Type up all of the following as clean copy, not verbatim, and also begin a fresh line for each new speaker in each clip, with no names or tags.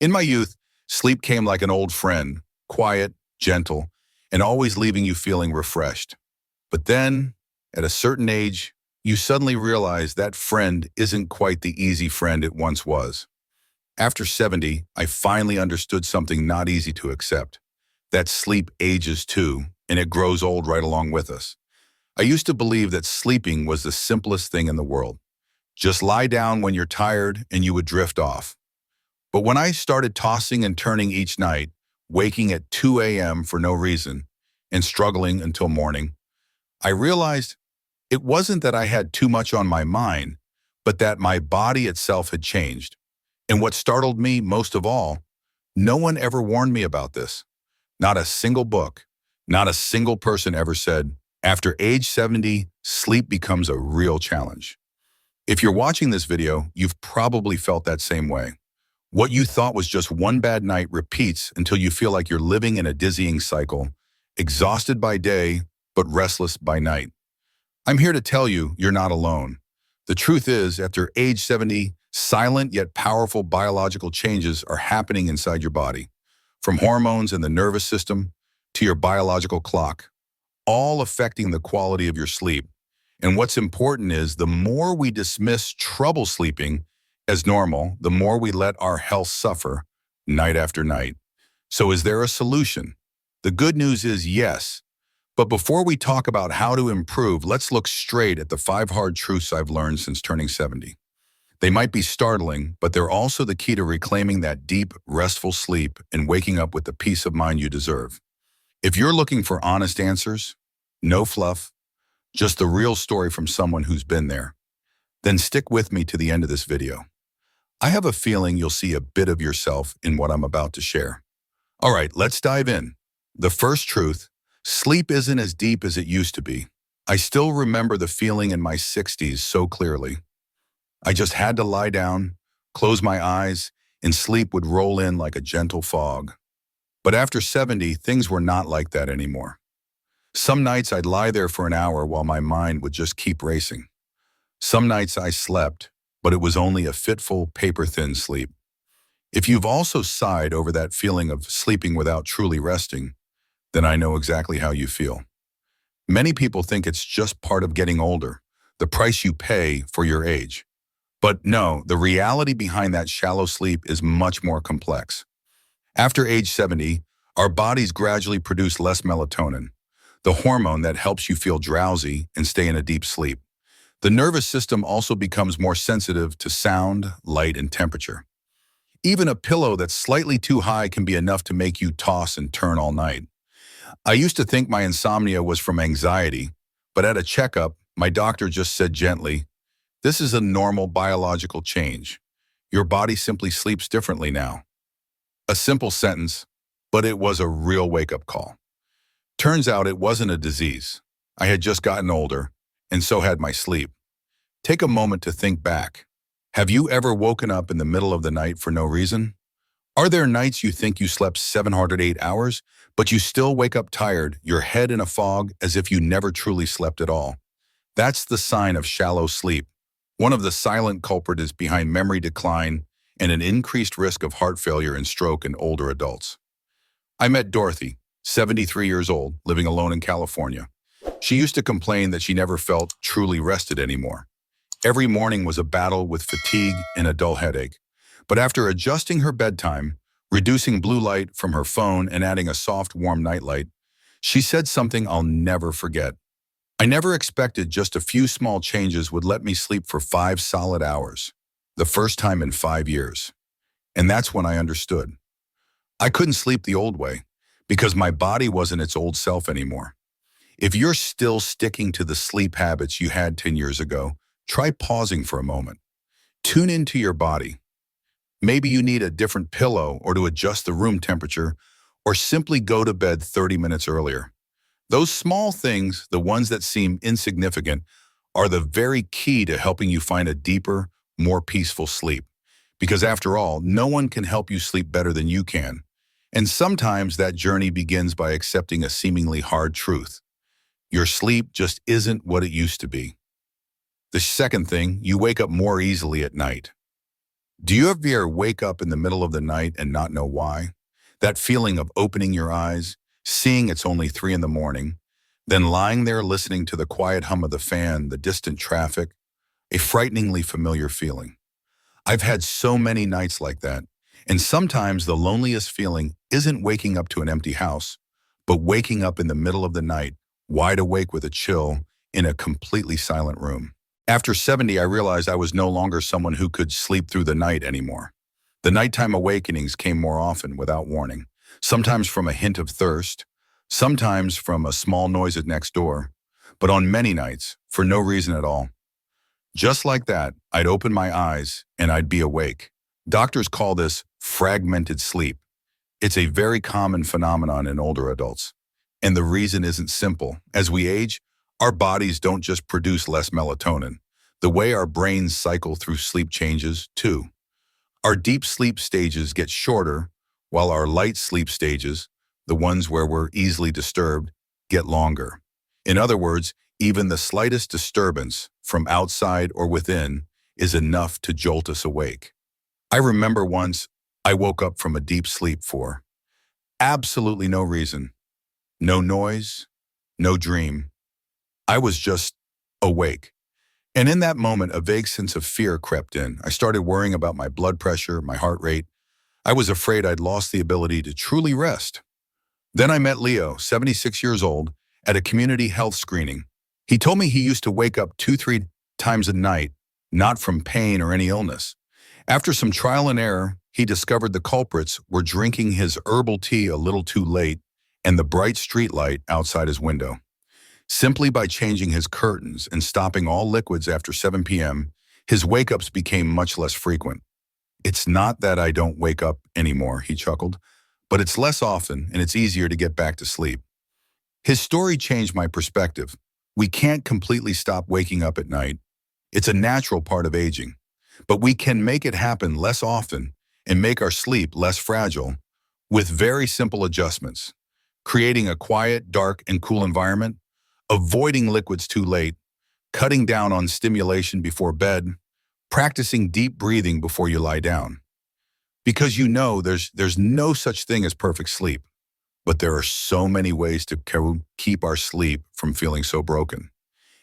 In my youth, sleep came like an old friend, quiet, gentle, and always leaving you feeling refreshed. But then, at a certain age, you suddenly realize that friend isn't quite the easy friend it once was. After 70, I finally understood something not easy to accept. That sleep ages too, and it grows old right along with us. I used to believe that sleeping was the simplest thing in the world. Just lie down when you're tired and you would drift off. But when I started tossing and turning each night, waking at 2 a.m. for no reason, and struggling until morning, I realized it wasn't that I had too much on my mind, but that my body itself had changed. And what startled me most of all, no one ever warned me about this. Not a single book, not a single person ever said, after age 70, sleep becomes a real challenge. If you're watching this video, you've probably felt that same way. What you thought was just one bad night repeats until you feel like you're living in a dizzying cycle, exhausted by day, but restless by night. I'm here to tell you you're not alone. The truth is, after age 70, silent yet powerful biological changes are happening inside your body, from hormones in the nervous system to your biological clock, all affecting the quality of your sleep. And what's important is the more we dismiss trouble sleeping as normal, the more we let our health suffer night after night. So is there a solution? The good news is yes. But before we talk about how to improve, let's look straight at the 5 hard truths I've learned since turning 70. They might be startling, but they're also the key to reclaiming that deep, restful sleep and waking up with the peace of mind you deserve. If you're looking for honest answers, no fluff, just the real story from someone who's been there, then stick with me to the end of this video. I have a feeling you'll see a bit of yourself in what I'm about to share. All right, let's dive in. The first truth: sleep isn't as deep as it used to be. I still remember the feeling in my 60s so clearly. I just had to lie down, close my eyes, and sleep would roll in like a gentle fog. But after 70, things were not like that anymore. Some nights I'd lie there for an hour while my mind would just keep racing. Some nights I slept, but it was only a fitful, paper-thin sleep. If you've also sighed over that feeling of sleeping without truly resting, then I know exactly how you feel. Many people think it's just part of getting older, the price you pay for your age. But no, the reality behind that shallow sleep is much more complex. After age 70, our bodies gradually produce less melatonin, the hormone that helps you feel drowsy and stay in a deep sleep. The nervous system also becomes more sensitive to sound, light, and temperature. Even a pillow that's slightly too high can be enough to make you toss and turn all night. I used to think my insomnia was from anxiety, but at a checkup, my doctor just said gently, "This is a normal biological change. Your body simply sleeps differently now." A simple sentence, but it was a real wake-up call. Turns out it wasn't a disease. I had just gotten older, and so had my sleep. Take a moment to think back. Have you ever woken up in the middle of the night for no reason? Are there nights you think you slept 708 hours, but you still wake up tired, your head in a fog, as if you never truly slept at all? That's the sign of shallow sleep. One of the silent culprits behind memory decline and an increased risk of heart failure and stroke in older adults. I met Dorothy, 73 years old, living alone in California. She used to complain that she never felt truly rested anymore. Every morning was a battle with fatigue and a dull headache. But after adjusting her bedtime, reducing blue light from her phone and adding a soft, warm nightlight, she said something I'll never forget. "I never expected just a few small changes would let me sleep for 5 solid hours. The first time in 5 years. And that's when I understood. I couldn't sleep the old way because my body wasn't its old self anymore." If you're still sticking to the sleep habits you had 10 years ago, try pausing for a moment. Tune into your body. Maybe you need a different pillow or to adjust the room temperature, or simply go to bed 30 minutes earlier. Those small things, the ones that seem insignificant, are the very key to helping you find a deeper, more peaceful sleep. Because after all, no one can help you sleep better than you can. And sometimes that journey begins by accepting a seemingly hard truth. Your sleep just isn't what it used to be. The second thing, you wake up more easily at night. Do you ever wake up in the middle of the night and not know why? That feeling of opening your eyes, seeing it's only 3 in the morning, then lying there listening to the quiet hum of the fan, the distant traffic, a frighteningly familiar feeling. I've had so many nights like that, and sometimes the loneliest feeling isn't waking up to an empty house, but waking up in the middle of the night, wide awake with a chill, in a completely silent room. After 70, I realized I was no longer someone who could sleep through the night anymore. The nighttime awakenings came more often without warning, sometimes from a hint of thirst, sometimes from a small noise at next door, but on many nights, for no reason at all. Just like that, I'd open my eyes and I'd be awake. Doctors call this fragmented sleep. It's a very common phenomenon in older adults. And the reason isn't simple. As we age, our bodies don't just produce less melatonin. The way our brains cycle through sleep changes, too. Our deep sleep stages get shorter, while our light sleep stages, the ones where we're easily disturbed, get longer. In other words, even the slightest disturbance, from outside or within, is enough to jolt us awake. I remember once I woke up from a deep sleep for absolutely no reason. No noise, no dream. I was just awake. And in that moment, a vague sense of fear crept in. I started worrying about my blood pressure, my heart rate. I was afraid I'd lost the ability to truly rest. Then I met Leo, 76 years old, at a community health screening. He told me he used to wake up 2, 3 times a night, not from pain or any illness. After some trial and error, he discovered the culprits were drinking his herbal tea a little too late and the bright street light outside his window. Simply by changing his curtains and stopping all liquids after 7 p.m., his wake-ups became much less frequent. It's not that I don't wake up anymore, he chuckled, but it's less often and it's easier to get back to sleep. His story changed my perspective. We can't completely stop waking up at night. It's a natural part of aging. But we can make it happen less often and make our sleep less fragile with very simple adjustments. Creating a quiet, dark, and cool environment, avoiding liquids too late, cutting down on stimulation before bed, practicing deep breathing before you lie down. Because you know there's no such thing as perfect sleep, but there are so many ways to keep our sleep from feeling so broken.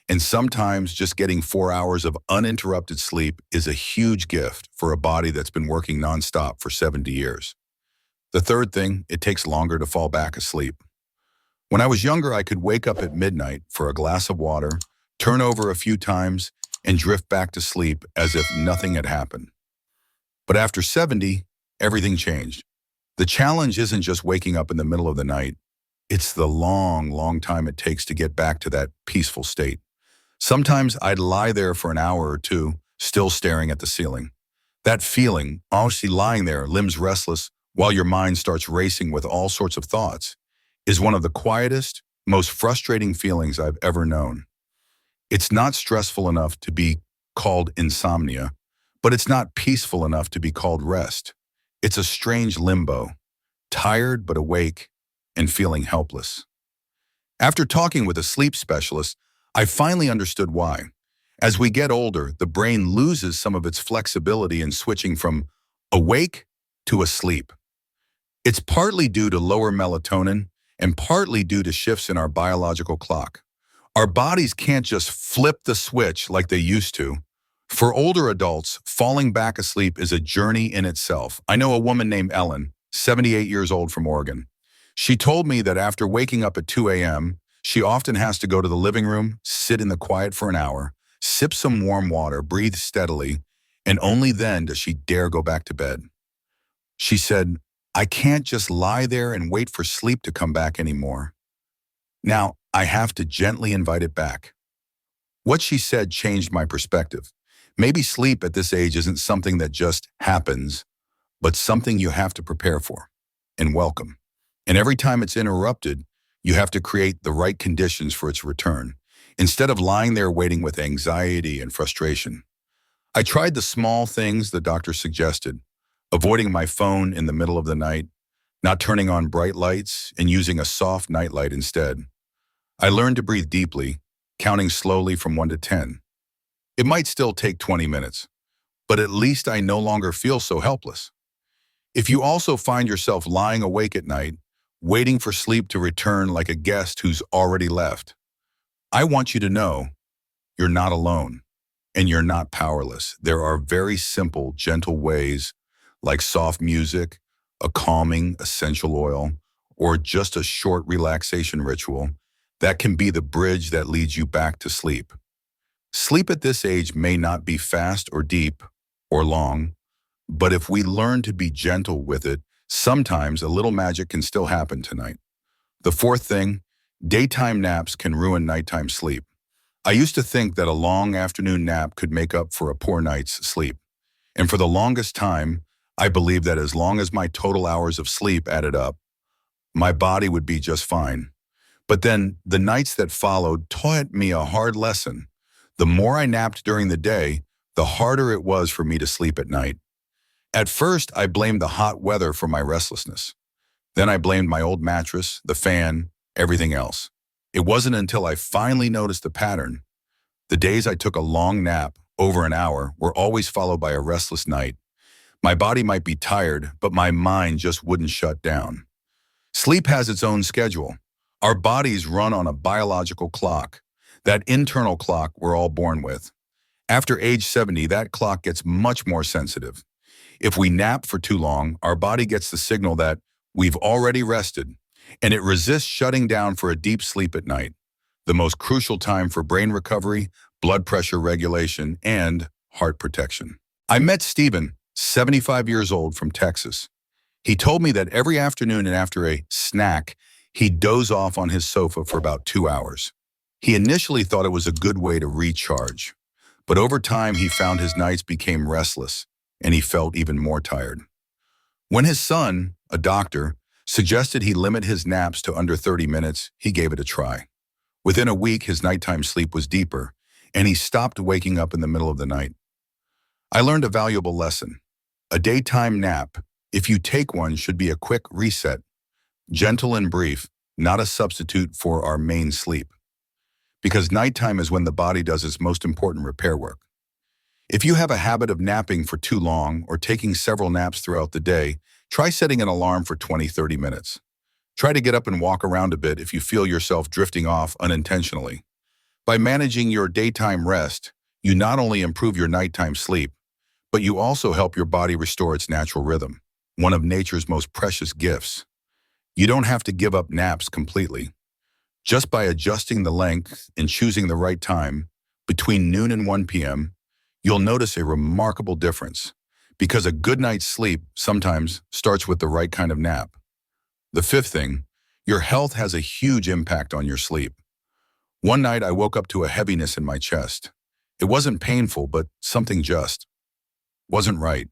And sometimes just getting 4 hours of uninterrupted sleep is a huge gift for a body that's been working nonstop for 70 years. The third thing, it takes longer to fall back asleep. When I was younger, I could wake up at midnight for a glass of water, turn over a few times, and drift back to sleep as if nothing had happened. But after 70, everything changed. The challenge isn't just waking up in the middle of the night. It's the long, long time it takes to get back to that peaceful state. Sometimes I'd lie there for an hour or two, still staring at the ceiling. That feeling, honestly lying there, limbs restless, while your mind starts racing with all sorts of thoughts, is one of the quietest, most frustrating feelings I've ever known. It's not stressful enough to be called insomnia, but it's not peaceful enough to be called rest. It's a strange limbo, tired but awake and feeling helpless. After talking with a sleep specialist, I finally understood why. As we get older, the brain loses some of its flexibility in switching from awake to asleep. It's partly due to lower melatonin and partly due to shifts in our biological clock. Our bodies can't just flip the switch like they used to. For older adults, falling back asleep is a journey in itself. I know a woman named Ellen, 78 years old from Oregon. She told me that after waking up at 2 a.m., she often has to go to the living room, sit in the quiet for an hour, sip some warm water, breathe steadily, and only then does she dare go back to bed. She said, I can't just lie there and wait for sleep to come back anymore. Now, I have to gently invite it back. What she said changed my perspective. Maybe sleep at this age isn't something that just happens, but something you have to prepare for and welcome. And every time it's interrupted, you have to create the right conditions for its return, instead of lying there waiting with anxiety and frustration. I tried the small things the doctor suggested, avoiding my phone in the middle of the night, not turning on bright lights, and using a soft nightlight instead. I learned to breathe deeply, counting slowly from 1 to 10. It might still take 20 minutes, but at least I no longer feel so helpless. If you also find yourself lying awake at night, waiting for sleep to return like a guest who's already left, I want you to know you're not alone and you're not powerless. There are very simple, gentle ways like soft music, a calming essential oil, or just a short relaxation ritual that can be the bridge that leads you back to sleep. Sleep at this age may not be fast or deep or long, but if we learn to be gentle with it, sometimes a little magic can still happen tonight. The fourth thing, daytime naps can ruin nighttime sleep. I used to think that a long afternoon nap could make up for a poor night's sleep. And for the longest time, I believed that as long as my total hours of sleep added up, my body would be just fine. But then the nights that followed taught me a hard lesson. The more I napped during the day, the harder it was for me to sleep at night. At first, I blamed the hot weather for my restlessness. Then I blamed my old mattress, the fan, everything else. It wasn't until I finally noticed the pattern. The days I took a long nap, over an hour, were always followed by a restless night. My body might be tired, but my mind just wouldn't shut down. Sleep has its own schedule. Our bodies run on a biological clock, that internal clock we're all born with. After age 70, that clock gets much more sensitive. If we nap for too long, our body gets the signal that we've already rested, and it resists shutting down for a deep sleep at night, the most crucial time for brain recovery, blood pressure regulation, and heart protection. I met Stephen, 75 years old, from Texas. He told me that every afternoon and after a snack, he'd doze off on his sofa for about 2 hours. He initially thought it was a good way to recharge, but over time he found his nights became restless and he felt even more tired. When his son, a doctor, suggested he limit his naps to under 30 minutes, he gave it a try. Within a week, his nighttime sleep was deeper, and he stopped waking up in the middle of the night. I learned a valuable lesson. A daytime nap, if you take one, should be a quick reset, gentle and brief, not a substitute for our main sleep. Because nighttime is when the body does its most important repair work. If you have a habit of napping for too long or taking several naps throughout the day, try setting an alarm for 20-30 minutes. Try to get up and walk around a bit if you feel yourself drifting off unintentionally. By managing your daytime rest, you not only improve your nighttime sleep, but you also help your body restore its natural rhythm, one of nature's most precious gifts. You don't have to give up naps completely. Just by adjusting the length and choosing the right time, between noon and 1 p.m., you'll notice a remarkable difference, because a good night's sleep sometimes starts with the right kind of nap. The fifth thing, your health has a huge impact on your sleep. One night I woke up to a heaviness in my chest. It wasn't painful, but something just wasn't right.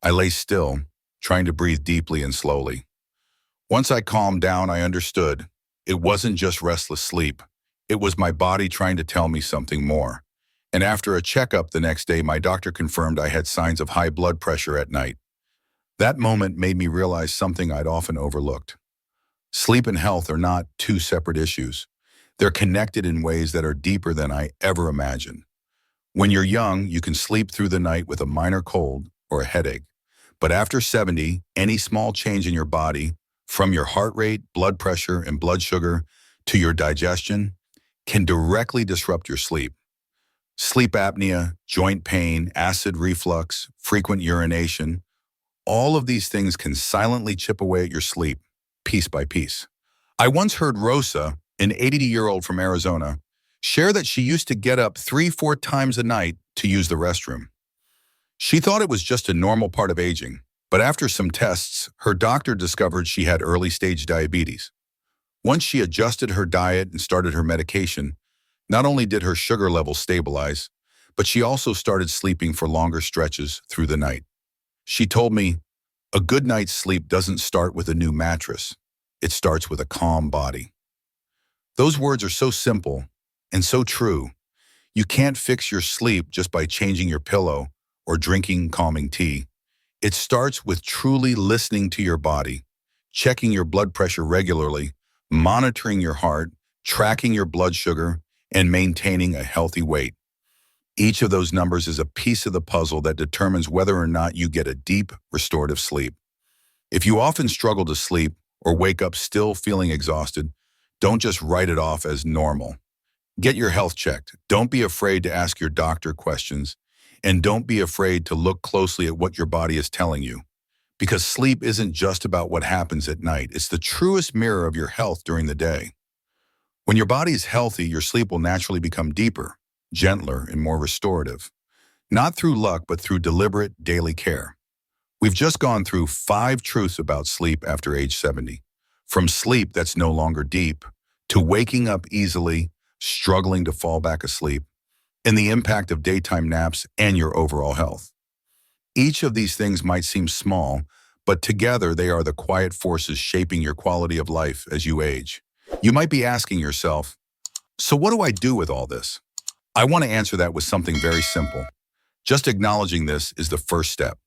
I lay still, trying to breathe deeply and slowly. Once I calmed down, I understood. It wasn't just restless sleep. It was my body trying to tell me something more. And after a checkup the next day, my doctor confirmed I had signs of high blood pressure at night. That moment made me realize something I'd often overlooked. Sleep and health are not two separate issues. They're connected in ways that are deeper than I ever imagined. When you're young, you can sleep through the night with a minor cold or a headache. But after 70, any small change in your body, from your heart rate, blood pressure, and blood sugar to your digestion, can directly disrupt your sleep. Sleep apnea, joint pain, acid reflux, frequent urination, all of these things can silently chip away at your sleep, piece by piece. I once heard Rosa, an 80-year-old from Arizona, share that she used to get up 3-4 times a night to use the restroom. She thought it was just a normal part of aging, but after some tests, her doctor discovered she had early-stage diabetes. Once she adjusted her diet and started her medication, not only did her sugar levels stabilize, but she also started sleeping for longer stretches through the night. She told me, a good night's sleep doesn't start with a new mattress. It starts with a calm body. Those words are so simple and so true. You can't fix your sleep just by changing your pillow or drinking calming tea. It starts with truly listening to your body, checking your blood pressure regularly, monitoring your heart, tracking your blood sugar, and maintaining a healthy weight. Each of those numbers is a piece of the puzzle that determines whether or not you get a deep, restorative sleep. If you often struggle to sleep or wake up still feeling exhausted, don't just write it off as normal. Get your health checked. Don't be afraid to ask your doctor questions, and don't be afraid to look closely at what your body is telling you. Because sleep isn't just about what happens at night. It's the truest mirror of your health during the day. When your body is healthy, your sleep will naturally become deeper, gentler, and more restorative. Not through luck, but through deliberate daily care. We've just gone through 5 truths about sleep after age 70. From sleep that's no longer deep, to waking up easily, struggling to fall back asleep, and the impact of daytime naps and your overall health. Each of these things might seem small, but together they are the quiet forces shaping your quality of life as you age. You might be asking yourself, so what do I do with all this? I want to answer that with something very simple. Just acknowledging this is the first step.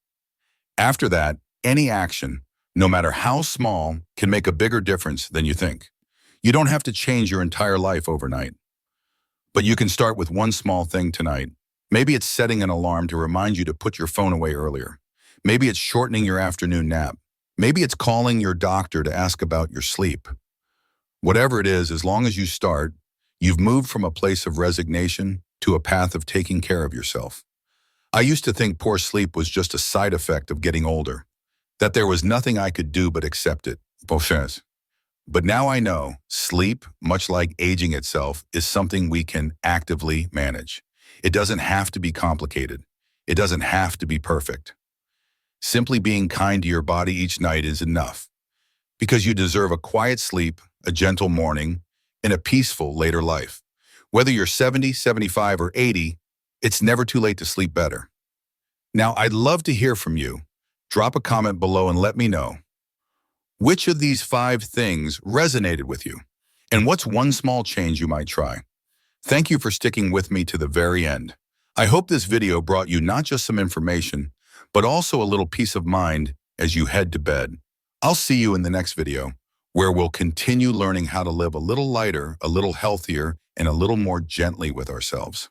After that, any action, no matter how small, can make a bigger difference than you think. You don't have to change your entire life overnight. But you can start with one small thing tonight. Maybe it's setting an alarm to remind you to put your phone away earlier. Maybe it's shortening your afternoon nap. Maybe it's calling your doctor to ask about your sleep. Whatever it is, as long as you start, you've moved from a place of resignation to a path of taking care of yourself. I used to think poor sleep was just a side effect of getting older, that there was nothing I could do but accept it. But now I know sleep, much like aging itself, is something we can actively manage. It doesn't have to be complicated. It doesn't have to be perfect. Simply being kind to your body each night is enough, because you deserve a quiet sleep, a gentle morning, and a peaceful later life. Whether you're 70, 75, or 80, it's never too late to sleep better. Now, I'd love to hear from you. Drop a comment below and let me know. Which of these 5 things resonated with you? And what's one small change you might try? Thank you for sticking with me to the very end. I hope this video brought you not just some information, but also a little peace of mind as you head to bed. I'll see you in the next video, where we'll continue learning how to live a little lighter, a little healthier, and a little more gently with ourselves.